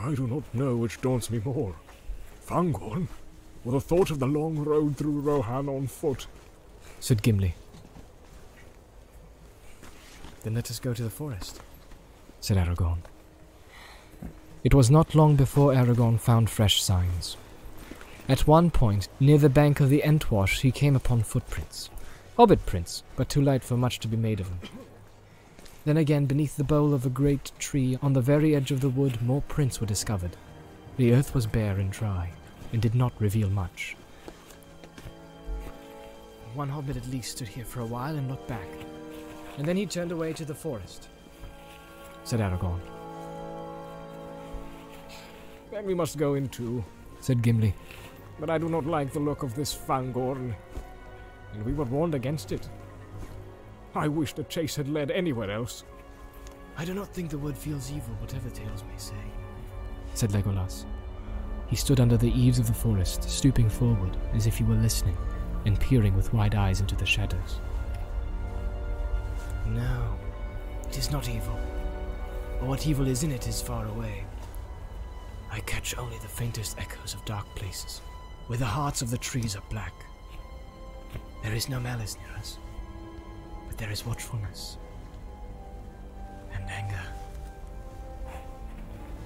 I do not know which daunts me more, Fangorn, or the thought of the long road through Rohan on foot, said Gimli. Then let us go to the forest, said Aragorn. It was not long before Aragorn found fresh signs. At one point, near the bank of the Entwash, he came upon footprints. Hobbit prints, but too light for much to be made of them. Then again, beneath the bole of a great tree, on the very edge of the wood, more prints were discovered. The earth was bare and dry, and did not reveal much. One hobbit at least stood here for a while and looked back, and then he turned away to the forest, said Aragorn. Then we must go in too, said Gimli. But I do not like the look of this Fangorn, and we were warned against it. I wish the chase had led anywhere else. I do not think the wood feels evil, whatever tales may say, said Legolas. He stood under the eaves of the forest, stooping forward, as if he were listening, and peering with wide eyes into the shadows. No, it is not evil. Or what evil is in it is far away. I catch only the faintest echoes of dark places, where the hearts of the trees are black. There is no malice near us, but there is watchfulness and anger.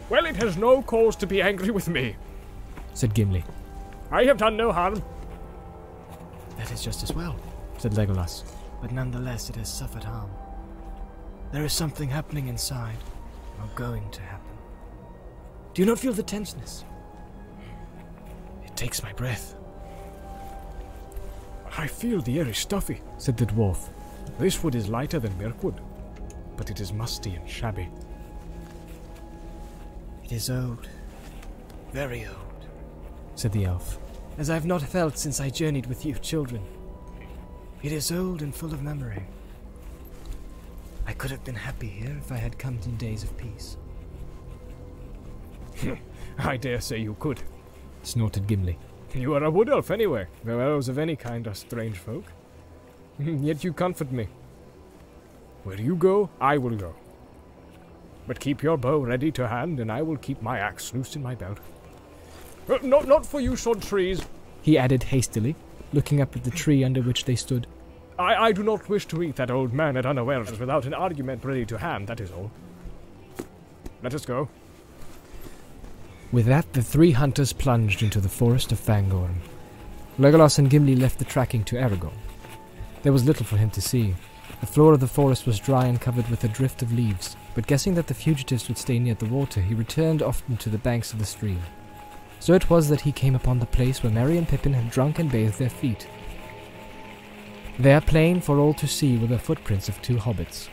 Well, it has no cause to be angry with me, said Gimli. I have done no harm. That is just as well, said Legolas, but nonetheless it has suffered harm. There is something happening inside, or going to happen. Do you not feel the tenseness? It takes my breath. I feel the air is stuffy, said the dwarf. This wood is lighter than Mirkwood, but it is musty and shabby. It is old, very old, said the elf, as I have not felt since I journeyed with you children. It is old and full of memory. I could have been happy here if I had come in days of peace. I dare say you could, snorted Gimli. You are a wood elf anyway, though elves of any kind are strange folk. Yet you comfort me. Where you go, I will go. But keep your bow ready to hand, and I will keep my axe loose in my belt. Not for you, sod trees, he added hastily, looking up at the tree under which they stood. I do not wish to eat that old man at unawares without an argument ready to hand, that is all. Let us go. With that, the three hunters plunged into the forest of Fangorn. Legolas and Gimli left the tracking to Aragorn. There was little for him to see. The floor of the forest was dry and covered with a drift of leaves, but guessing that the fugitives would stay near the water, he returned often to the banks of the stream. So it was that he came upon the place where Merry and Pippin had drunk and bathed their feet. There, plain for all to see, were the footprints of two hobbits,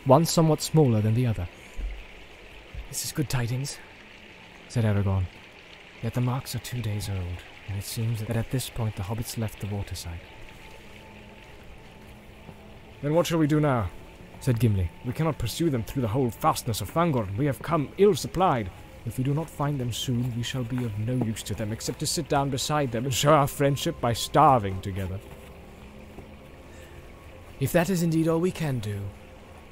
one somewhat smaller than the other. This is good tidings, said Aragorn. Yet the marks are 2 days old, and it seems that at this point the hobbits left the waterside. Then what shall we do now? Said Gimli. We cannot pursue them through the whole fastness of Fangorn. We have come ill-supplied. If we do not find them soon, we shall be of no use to them, except to sit down beside them and show our friendship by starving together. If that is indeed all we can do,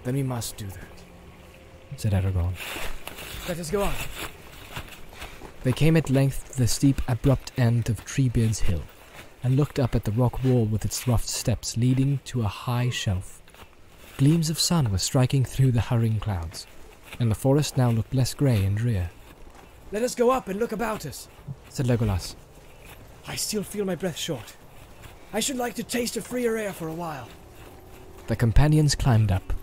then we must do that, said Aragorn. Let us go on. They came at length to the steep, abrupt end of Treebeard's Hill, and looked up at the rock wall with its rough steps leading to a high shelf. Gleams of sun were striking through the hurrying clouds, and the forest now looked less grey and drear. Let us go up and look about us, said Legolas. I still feel my breath short. I should like to taste a freer air for a while. The companions climbed up.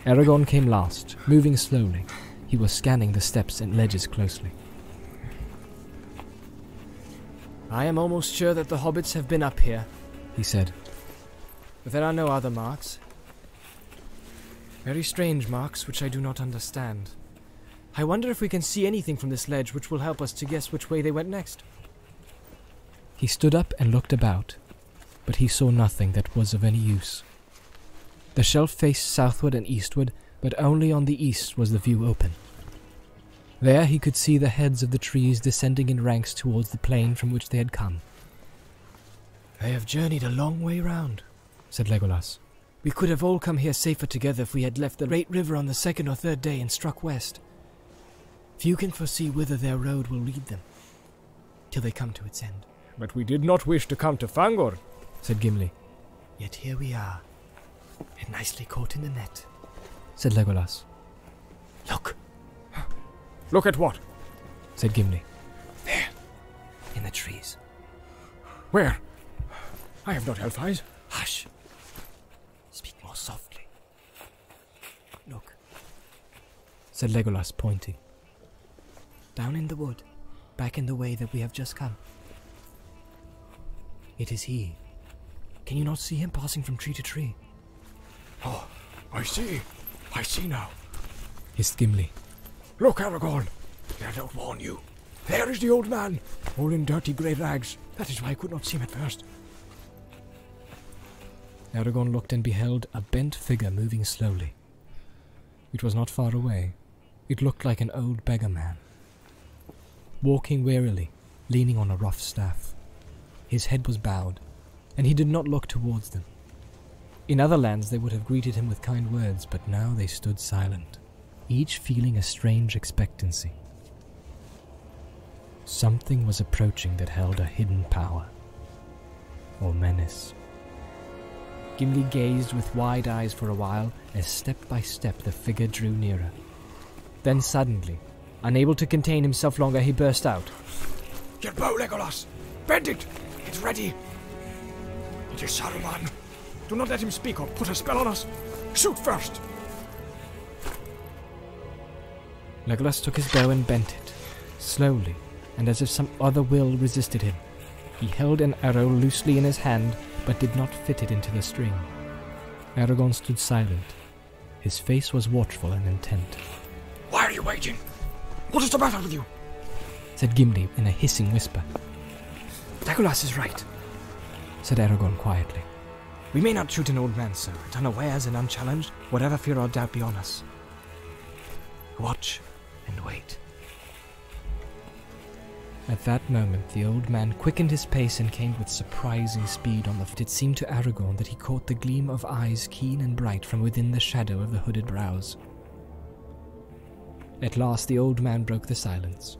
Aragorn came last, moving slowly. He was scanning the steps and ledges closely. I am almost sure that the hobbits have been up here, he said. But there are no other marks. Very strange marks which I do not understand. I wonder if we can see anything from this ledge which will help us to guess which way they went next. He stood up and looked about, but he saw nothing that was of any use. The shelf faced southward and eastward, but only on the east was the view open. There he could see the heads of the trees descending in ranks towards the plain from which they had come. They have journeyed a long way round, said Legolas. We could have all come here safer together if we had left the great river on the second or third day and struck west. Few can foresee whither their road will lead them, till they come to its end. But we did not wish to come to Fangor, said Gimli. Yet here we are, and nicely caught in the net, said Legolas. Look! Look at what? Said Gimli. There, in the trees. Where? I have not elf eyes. Hush! Speak more softly. Look, said Legolas, pointing. Down in the wood, back in the way that we have just come. It is he. Can you not see him passing from tree to tree? Oh, I see. I see now. Hissed Gimli. Look, Aragorn. I don't warn you. There is the old man, all in dirty grey rags. That is why I could not see him at first. Aragorn looked and beheld a bent figure moving slowly. It was not far away. It looked like an old beggar man, walking warily, leaning on a rough staff. His head was bowed, and he did not look towards them. In other lands they would have greeted him with kind words, but now they stood silent, each feeling a strange expectancy. Something was approaching that held a hidden power, or menace. Gimli gazed with wide eyes for a while as step by step the figure drew nearer. Then suddenly, unable to contain himself longer, he burst out. Your bow, Legolas! Bend it! It's ready! It is Saruman! Do not let him speak or put a spell on us! Shoot first! Legolas took his bow and bent it, slowly, and as if some other will resisted him. He held an arrow loosely in his hand, but did not fit it into the string. Aragorn stood silent. His face was watchful and intent. Why are you waiting? What is the matter with you? Said Gimli in a hissing whisper. Legolas is right, said Aragorn quietly. We may not shoot an old man, sir, at unawares and unchallenged, whatever fear or doubt be on us. Watch and wait. At that moment, the old man quickened his pace and came with surprising speed on the foot. It seemed to Aragorn that he caught the gleam of eyes keen and bright from within the shadow of the hooded brows. At last, the old man broke the silence.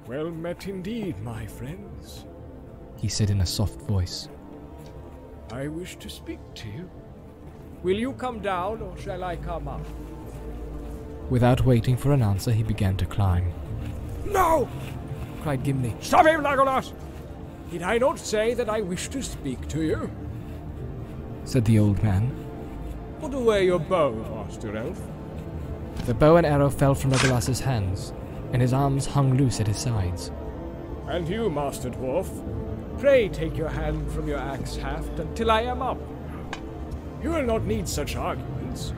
Well met indeed, my friends, he said in a soft voice. I wish to speak to you. Will you come down, or shall I come up? Without waiting for an answer, he began to climb. No! Cried Gimli. Stop him, Legolas! Did I not say that I wish to speak to you? Said the old man. Put away your bow, Master Elf. The bow and arrow fell from Legolas's hands, and his arms hung loose at his sides. And you, Master Dwarf, pray take your hand from your axe haft until I am up. You will not need such arguments.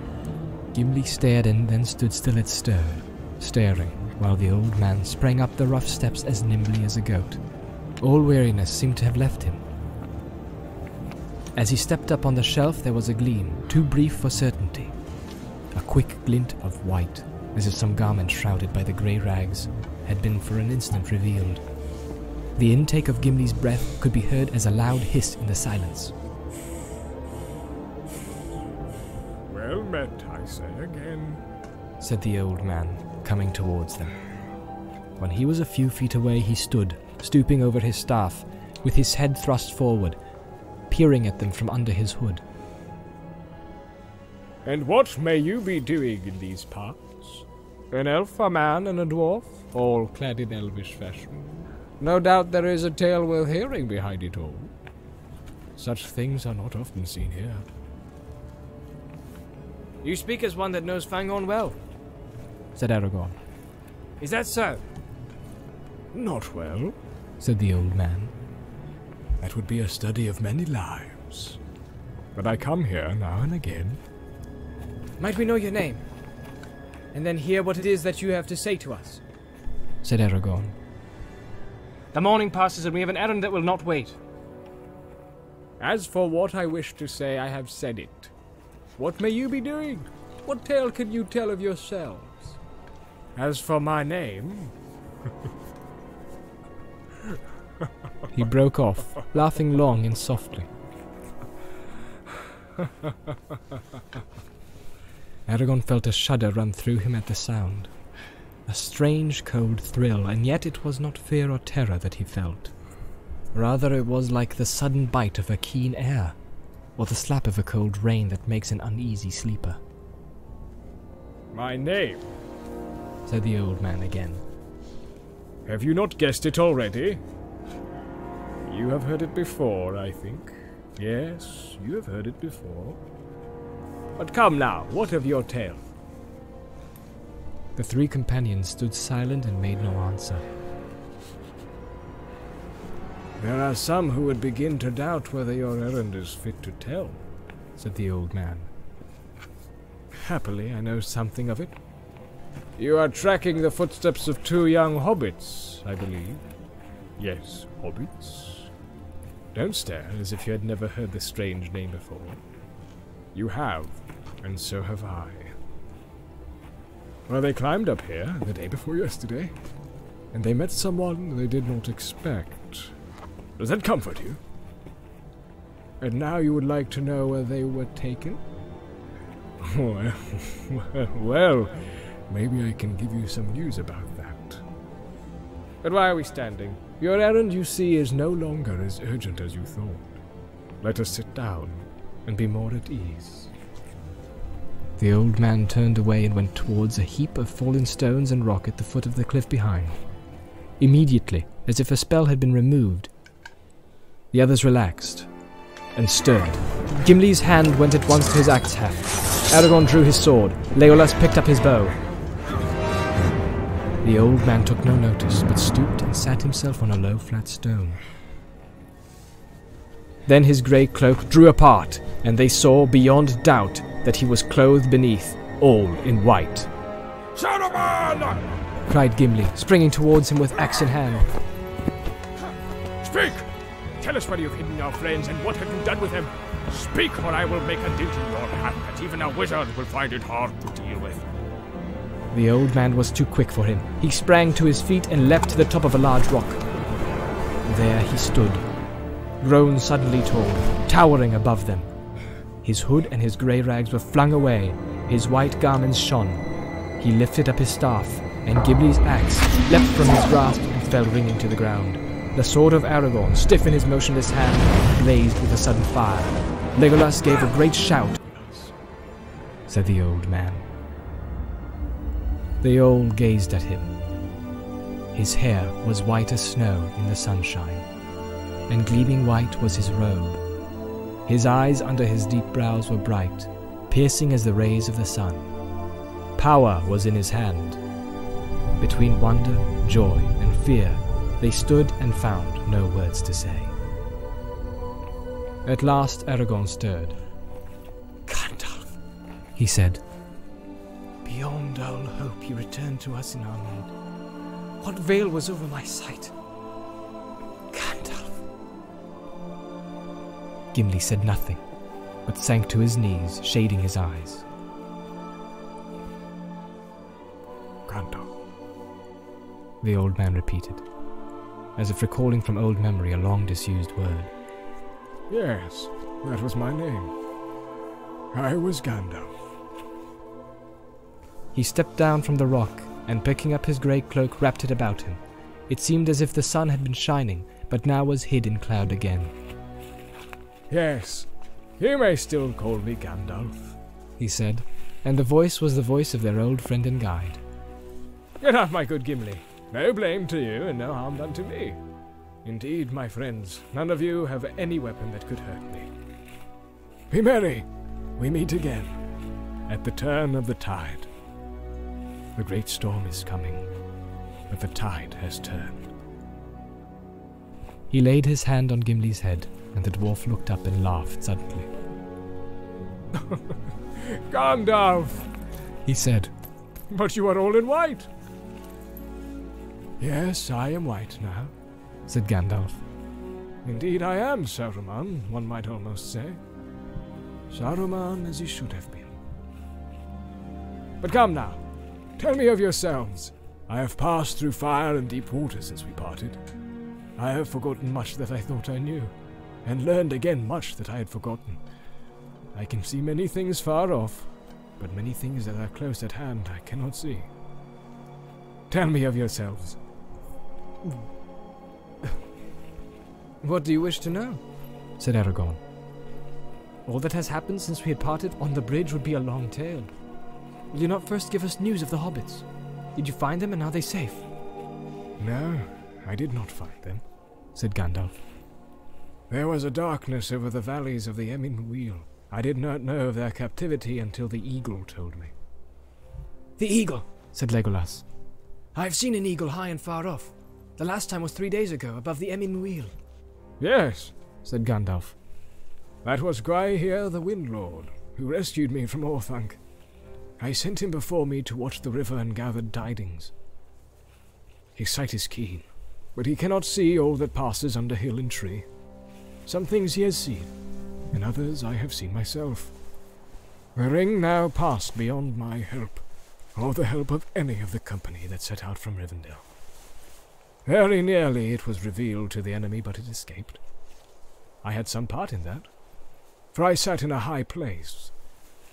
Gimli stared and then stood still at staring, while the old man sprang up the rough steps as nimbly as a goat. All weariness seemed to have left him. As he stepped up on the shelf, there was a gleam, too brief for certainty. A quick glint of white, as if some garment shrouded by the grey rags had been for an instant revealed. The intake of Gimli's breath could be heard as a loud hiss in the silence. Well met, I say again, said the old man, coming towards them. When he was a few feet away, he stood, stooping over his staff, with his head thrust forward, peering at them from under his hood. And what may you be doing in these parts? An elf, a man, and a dwarf, all clad in elvish fashion. No doubt there is a tale worth hearing behind it all. Such things are not often seen here. You speak as one that knows Fangorn well, said Aragorn. Is that so? Not well, said the old man. That would be a study of many lives. But I come here now and again. Might we know your name, and then hear what it is that you have to say to us? Said Aragorn. The morning passes and we have an errand that will not wait. As for what I wish to say, I have said it. What may you be doing? What tale can you tell of yourselves? As for my name... He broke off, laughing long and softly. Aragorn felt a shudder run through him at the sound. A strange cold thrill, and yet it was not fear or terror that he felt. Rather, it was like the sudden bite of a keen air, or the slap of a cold rain that makes an uneasy sleeper. My name, said the old man again. Have you not guessed it already? You have heard it before, I think. Yes, you have heard it before. But come now, what of your tale? The three companions stood silent and made no answer. There are some who would begin to doubt whether your errand is fit to tell, said the old man. Happily, I know something of it. You are tracking the footsteps of two young hobbits, I believe. Yes, hobbits. Don't stare as if you had never heard this strange name before. You have, and so have I. Well, they climbed up here the day before yesterday, and they met someone they did not expect. Does that comfort you? And now you would like to know where they were taken? Well, maybe I can give you some news about that. But why are we standing? Your errand, you see, is no longer as urgent as you thought. Let us sit down and be more at ease. The old man turned away and went towards a heap of fallen stones and rock at the foot of the cliff behind. Immediately, as if a spell had been removed, the others relaxed and stirred. Gimli's hand went at once to his axe haft. Aragorn drew his sword. Legolas picked up his bow. The old man took no notice, but stooped and sat himself on a low flat stone. Then his grey cloak drew apart, and they saw beyond doubt that he was clothed beneath, all in white. Saruman! Cried Gimli, springing towards him with axe in hand. Speak! Tell us where you've hidden your friends and what have you done with them. Speak, or I will make a dint in your hand that even a wizard will find it hard to deal with. The old man was too quick for him. He sprang to his feet and leapt to the top of a large rock. There he stood, grown suddenly tall, towering above them. His hood and his grey rags were flung away, his white garments shone. He lifted up his staff, and Gimli's axe leapt from his grasp and fell ringing to the ground. The sword of Aragorn, stiff in his motionless hand, blazed with a sudden fire. Legolas gave a great shout, said the old man. They all gazed at him. His hair was white as snow in the sunshine, and gleaming white was his robe. His eyes under his deep brows were bright, piercing as the rays of the sun. Power was in his hand. Between wonder, joy, and fear, they stood and found no words to say. At last Aragorn stirred. Gandalf, he said. Beyond all hope you returned to us in our need. What veil was over my sight? Gandalf. Gimli said nothing, but sank to his knees, shading his eyes. Gandalf, the old man repeated, as if recalling from old memory a long-disused word. Yes, that was my name. I was Gandalf. He stepped down from the rock, and picking up his grey cloak wrapped it about him. It seemed as if the sun had been shining, but now was hid in cloud again. Yes, you may still call me Gandalf, he said, and the voice was the voice of their old friend and guide. Get up, my good Gimli. No blame to you, and no harm done to me. Indeed, my friends, none of you have any weapon that could hurt me. Be merry. We meet again, at the turn of the tide. The great storm is coming, but the tide has turned. He laid his hand on Gimli's head, and the dwarf looked up and laughed suddenly. Gandalf, he said. But you are all in white. Yes, I am white now, said Gandalf. Indeed I am Saruman, one might almost say. Saruman as he should have been. But come now, tell me of yourselves. I have passed through fire and deep water since we parted. I have forgotten much that I thought I knew, and learned again much that I had forgotten. I can see many things far off, but many things that are close at hand I cannot see. Tell me of yourselves. What do you wish to know? Said Aragorn. All that has happened since we had parted on the bridge would be a long tale. Will you not first give us news of the hobbits? Did you find them and are they safe? No, I did not find them, said Gandalf. There was a darkness over the valleys of the Emyn Wheel. I did not know of their captivity until the eagle told me. The eagle, said Legolas. I have seen an eagle high and far off. The last time was 3 days ago, above the Emyn Wheel. Yes, said Gandalf. That was Gwaihir the Windlord, who rescued me from Orthanc. I sent him before me to watch the river and gather tidings. His sight is keen, but he cannot see all that passes under hill and tree. Some things he has seen, and others I have seen myself. The ring now passed beyond my help, or the help of any of the company that set out from Rivendell. Very nearly it was revealed to the enemy, but it escaped. I had some part in that, for I sat in a high place,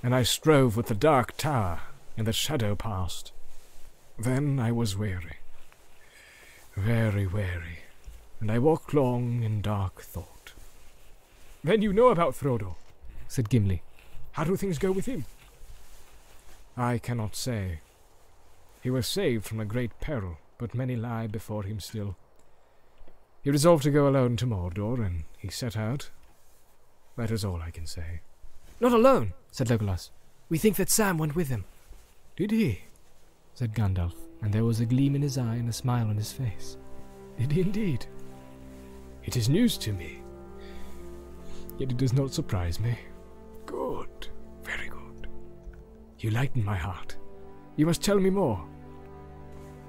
and I strove with the dark tower, and the shadow passed. Then I was weary, very weary, and I walked long in dark thought. Then you know about Frodo, said Gimli. How do things go with him? I cannot say. He was saved from a great peril, but many lie before him still. He resolved to go alone to Mordor, and he set out. That is all I can say. Not alone, said Legolas. We think that Sam went with him. Did he? Said Gandalf, and there was a gleam in his eye and a smile on his face. Did he indeed? It is news to me. Yet it does not surprise me. Good, very good. You lighten my heart. You must tell me more.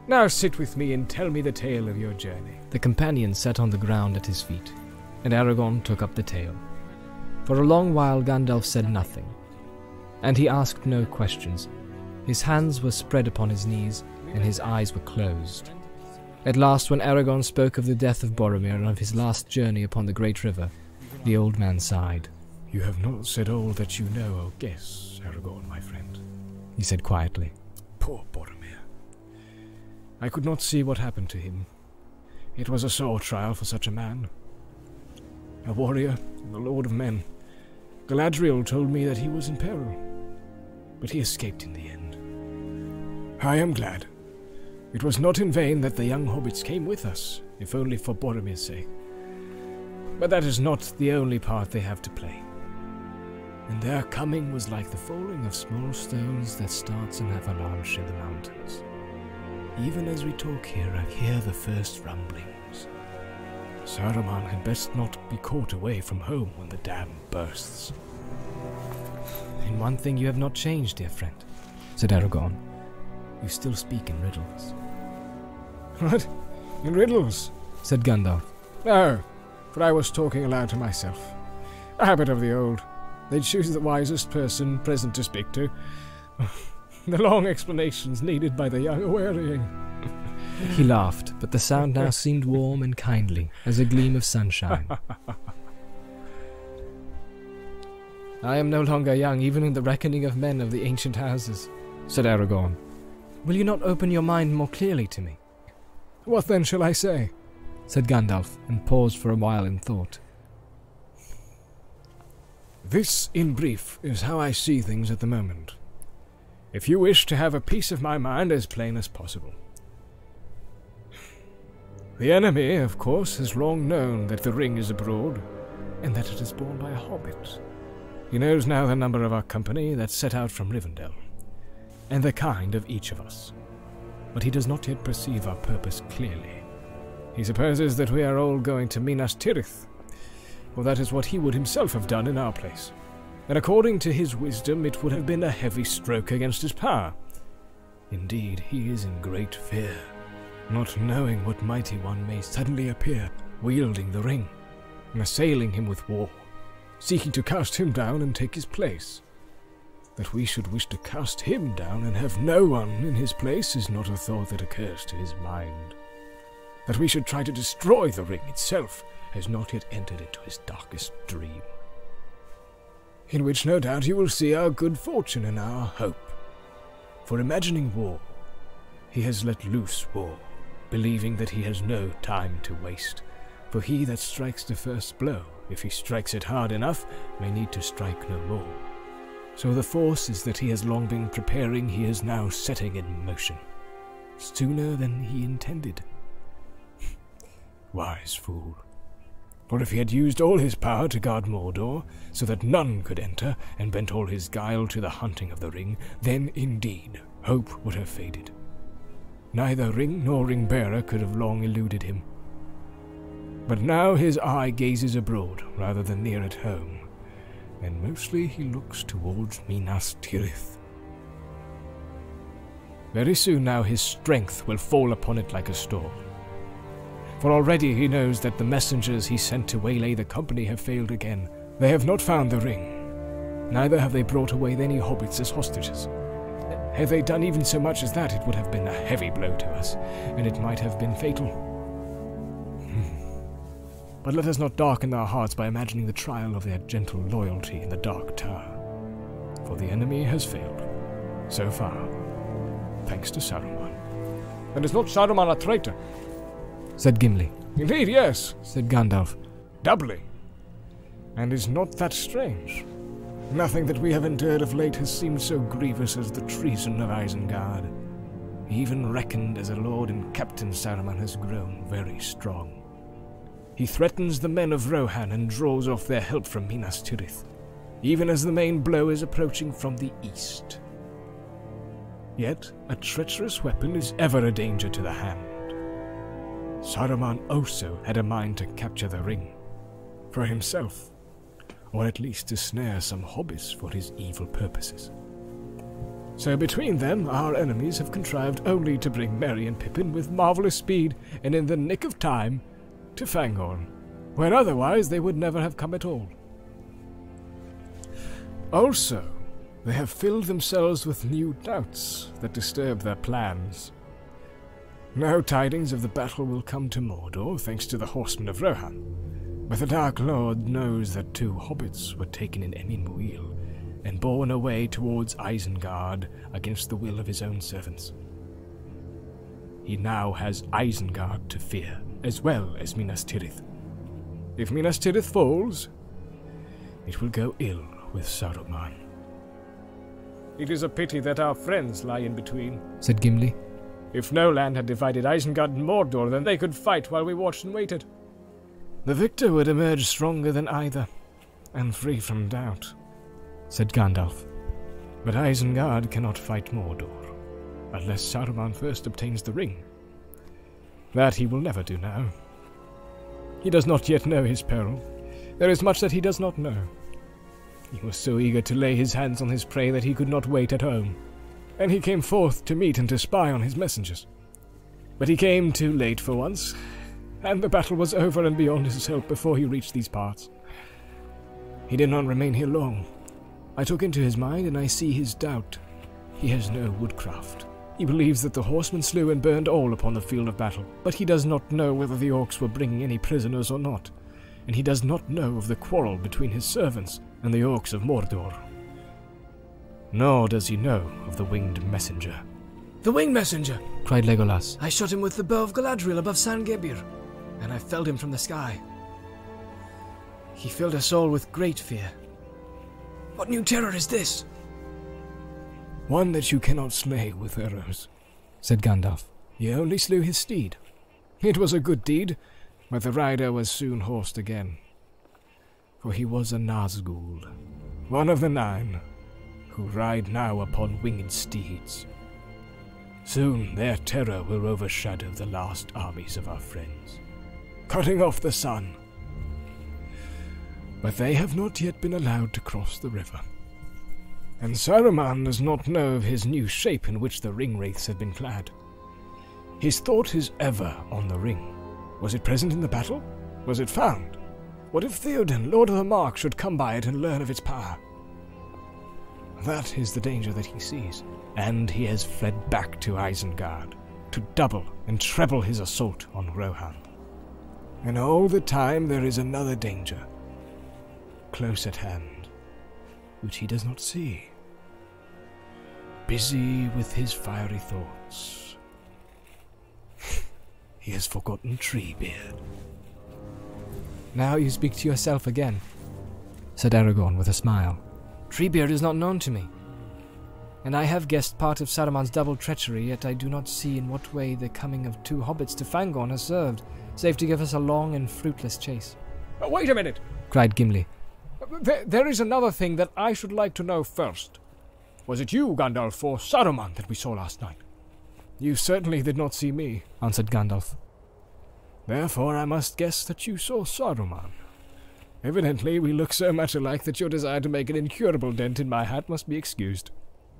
Now sit with me and tell me the tale of your journey. The companion sat on the ground at his feet, and Aragorn took up the tale. For a long while Gandalf said nothing, and he asked no questions. His hands were spread upon his knees, and his eyes were closed. At last, when Aragorn spoke of the death of Boromir and of his last journey upon the great river, the old man sighed. You have not said all that you know or guess, Aragorn, my friend, he said quietly. Poor Boromir. I could not see what happened to him. It was a sore trial for such a man. A warrior, and the lord of men. Galadriel told me that he was in peril, but he escaped in the end. I am glad. It was not in vain that the young hobbits came with us, if only for Boromir's sake. But that is not the only part they have to play. And their coming was like the falling of small stones that starts an avalanche in the mountains. Even as we talk here, I hear the first rumblings. Saruman had best not be caught away from home when the dam bursts. In one thing you have not changed, dear friend, said Aragorn. You still speak in riddles. What? In riddles? Said Gandalf. No, for I was talking aloud to myself. A habit of the old. They choose the wisest person present to speak to. The long explanations needed by the young are wearying. He laughed, but the sound now seemed warm and kindly, as a gleam of sunshine. I am no longer young, even in the reckoning of men of the ancient houses, said Aragorn. Will you not open your mind more clearly to me? What then shall I say? Said Gandalf, and paused for a while in thought. This, in brief, is how I see things at the moment. If you wish to have a piece of my mind as plain as possible. The enemy, of course, has long known that the ring is abroad, and that it is borne by a hobbit. He knows now the number of our company that set out from Rivendell, and the kind of each of us. But he does not yet perceive our purpose clearly. He supposes that we are all going to Minas Tirith, for that is what he would himself have done in our place. And according to his wisdom, it would have been a heavy stroke against his power. Indeed, he is in great fear, not knowing what mighty one may suddenly appear, wielding the ring, and assailing him with war, seeking to cast him down and take his place. That we should wish to cast him down and have no one in his place is not a thought that occurs to his mind. That we should try to destroy the ring itself has not yet entered into his darkest dream. In which no doubt you will see our good fortune and our hope. For imagining war, He has let loose war, believing that he has no time to waste. For he that strikes the first blow, if he strikes it hard enough, may need to strike no more. So the forces that he has long been preparing, he is now setting in motion, sooner than he intended. Wise fool. For if he had used all his power to guard Mordor, so that none could enter, and bent all his guile to the hunting of the ring, then indeed hope would have faded. Neither ring nor ring-bearer could have long eluded him. But now his eye gazes abroad rather than near at home, and mostly he looks towards Minas Tirith. Very soon now his strength will fall upon it like a storm. For already he knows that the messengers he sent to waylay the company have failed again. They have not found the ring. Neither have they brought away any hobbits as hostages. Had they done even so much as that, it would have been a heavy blow to us, and it might have been fatal. But let us not darken our hearts by imagining the trial of their gentle loyalty in the Dark Tower. For the enemy has failed, so far, thanks to Saruman. And is not Saruman a traitor? Said Gimli. Indeed, yes, said Gandalf. Doubly. And is not that strange? Nothing that we have endured of late has seemed so grievous as the treason of Isengard. Even reckoned as a lord and captain, Saruman has grown very strong. He threatens the men of Rohan and draws off their help from Minas Tirith, even as the main blow is approaching from the east. Yet a treacherous weapon is ever a danger to the hand. Saruman also had a mind to capture the ring, for himself, or at least to snare some hobbits for his evil purposes. So between them, our enemies have contrived only to bring Merry and Pippin with marvelous speed and in the nick of time to Fangorn, where otherwise they would never have come at all. Also, they have filled themselves with new doubts that disturb their plans. No tidings of the battle will come to Mordor, thanks to the horsemen of Rohan, but the Dark Lord knows that 2 hobbits were taken in Emin Muil and borne away towards Isengard against the will of his own servants. He now has Isengard to fear, as well as Minas Tirith. If Minas Tirith falls, it will go ill with Saruman. It is a pity that our friends lie in between, said Gimli. If no land had divided Isengard and Mordor, then they could fight while we watched and waited. The victor would emerge stronger than either, and free from doubt, said Gandalf. But Isengard cannot fight Mordor, unless Saruman first obtains the ring. That he will never do now. He does not yet know his peril. There is much that he does not know. He was so eager to lay his hands on his prey that he could not wait at home, and he came forth to meet and to spy on his messengers. But he came too late for once, and the battle was over and beyond his help before he reached these parts. He did not remain here long. I took into his mind, and I see his doubt. He has no woodcraft. He believes that the horsemen slew and burned all upon the field of battle, but he does not know whether the orcs were bringing any prisoners or not, and he does not know of the quarrel between his servants and the orcs of Mordor. Nor does he know of the winged messenger. The winged messenger! Cried Legolas. I shot him with the bow of Galadriel above San Gebir, and I felled him from the sky. He filled us all with great fear. What new terror is this? One that you cannot slay with arrows, said Gandalf. Ye only slew his steed. It was a good deed, but the rider was soon horsed again. For he was a Nazgul, one of the 9, who ride now upon winged steeds. Soon their terror will overshadow the last armies of our friends, cutting off the sun. But they have not yet been allowed to cross the river. And Saruman does not know of his new shape in which the ring-wraiths have been clad. His thought is ever on the ring. Was it present in the battle? Was it found? What if Theoden, Lord of the Mark, should come by it and learn of its power? That is the danger that he sees, and he has fled back to Isengard, to double and treble his assault on Rohan. And all the time there is another danger, close at hand, which he does not see. Busy with his fiery thoughts, He has forgotten Treebeard. Now you speak to yourself again, said Aragorn with a smile. Treebeard is not known to me, and I have guessed part of Saruman's double treachery, yet I do not see in what way the coming of 2 hobbits to Fangorn has served, save to give us a long and fruitless chase. Wait a minute, cried Gimli. There is another thing that I should like to know first. Was it you, Gandalf, or Saruman that we saw last night? You certainly did not see me, answered Gandalf. Therefore I must guess that you saw Saruman. Evidently we look so much alike that your desire to make an incurable dent in my hat must be excused.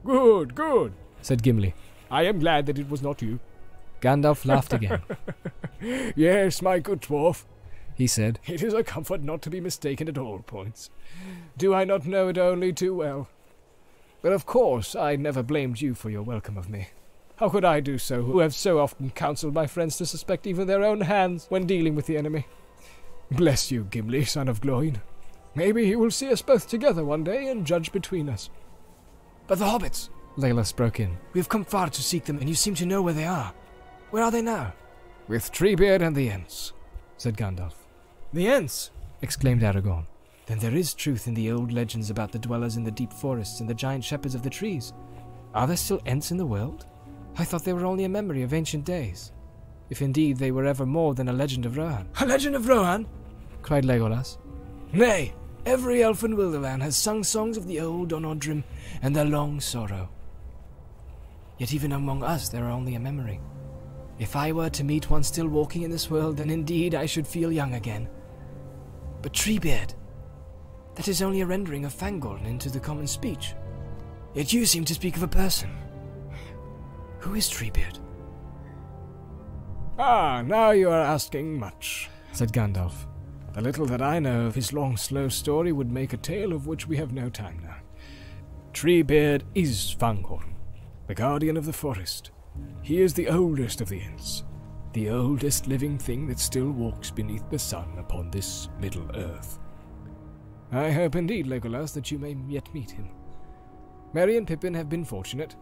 Good, good, said Gimli. I am glad that it was not you. Gandalf laughed again. Yes, my good dwarf, he said. It is a comfort not to be mistaken at all points. Do I not know it only too well? But of course I never blamed you for your welcome of me. How could I do so, who have so often counseled my friends to suspect even their own hands when dealing with the enemy? Bless you, Gimli, son of Gloin. Maybe he will see us both together one day and judge between us. But the hobbits, Legolas broke in. We have come far to seek them, and you seem to know where they are. Where are they now? With Treebeard and the Ents, said Gandalf. The Ents, exclaimed Aragorn. Then there is truth in the old legends about the dwellers in the deep forests and the giant shepherds of the trees. Are there still Ents in the world? I thought they were only a memory of ancient days, if indeed they were ever more than a legend of Rohan. A legend of Rohan? Cried Legolas. Nay, every elf in Wilderland has sung songs of the old Onodrim and their long sorrow. Yet even among us there are only a memory. If I were to meet one still walking in this world, then indeed I should feel young again. But Treebeard, that is only a rendering of Fangorn into the common speech. Yet you seem to speak of a person. Who is Treebeard? Ah, now you are asking much, said Gandalf. The little that I know of his long, slow story would make a tale of which we have no time now. Treebeard is Fangorn, the guardian of the forest. He is the oldest of the Ents, the oldest living thing that still walks beneath the sun upon this Middle-earth. I hope indeed, Legolas, that you may yet meet him. Merry and Pippin have been fortunate.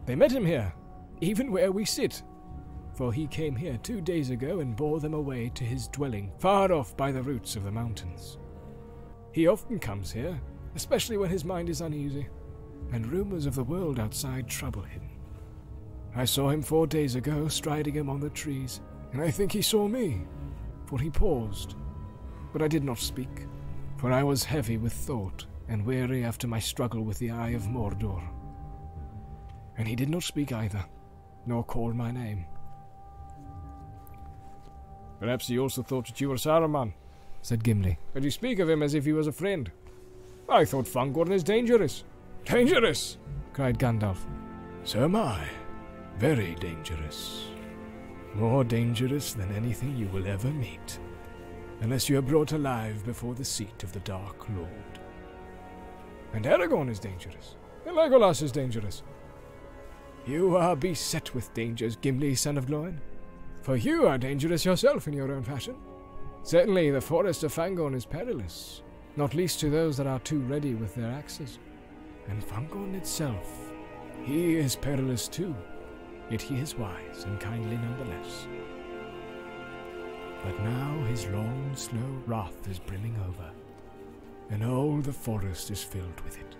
They met him here, even where we sit, for he came here 2 days ago and bore them away to his dwelling, far off by the roots of the mountains. He often comes here, especially when his mind is uneasy, and rumors of the world outside trouble him. I saw him 4 days ago, striding among the trees, and I think he saw me, for he paused. But I did not speak, for I was heavy with thought, and weary after my struggle with the Eye of Mordor. And he did not speak either, nor call my name. Perhaps he also thought that you were Saruman, said Gimli, and you speak of him as if he was a friend. I thought Fangorn is dangerous. Dangerous, cried Gandalf. So am I. Very dangerous. More dangerous than anything you will ever meet, unless you are brought alive before the seat of the Dark Lord. And Aragorn is dangerous, and Legolas is dangerous. You are beset with dangers, Gimli, son of Gloin, for you are dangerous yourself in your own fashion. Certainly the forest of Fangorn is perilous, not least to those that are too ready with their axes. And Fangorn itself, he is perilous too, yet he is wise and kindly nonetheless. But now his long, slow wrath is brimming over, and all the forest is filled with it.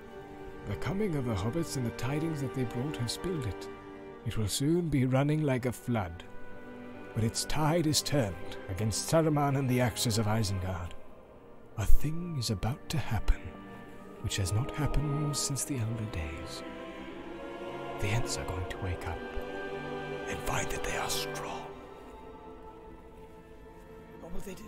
The coming of the hobbits and the tidings that they brought have spilled it. It will soon be running like a flood, but its tide is turned against Saruman and the axes of Isengard. A thing is about to happen, which has not happened since the elder days. The Ents are going to wake up and find that they are strong. What will they do?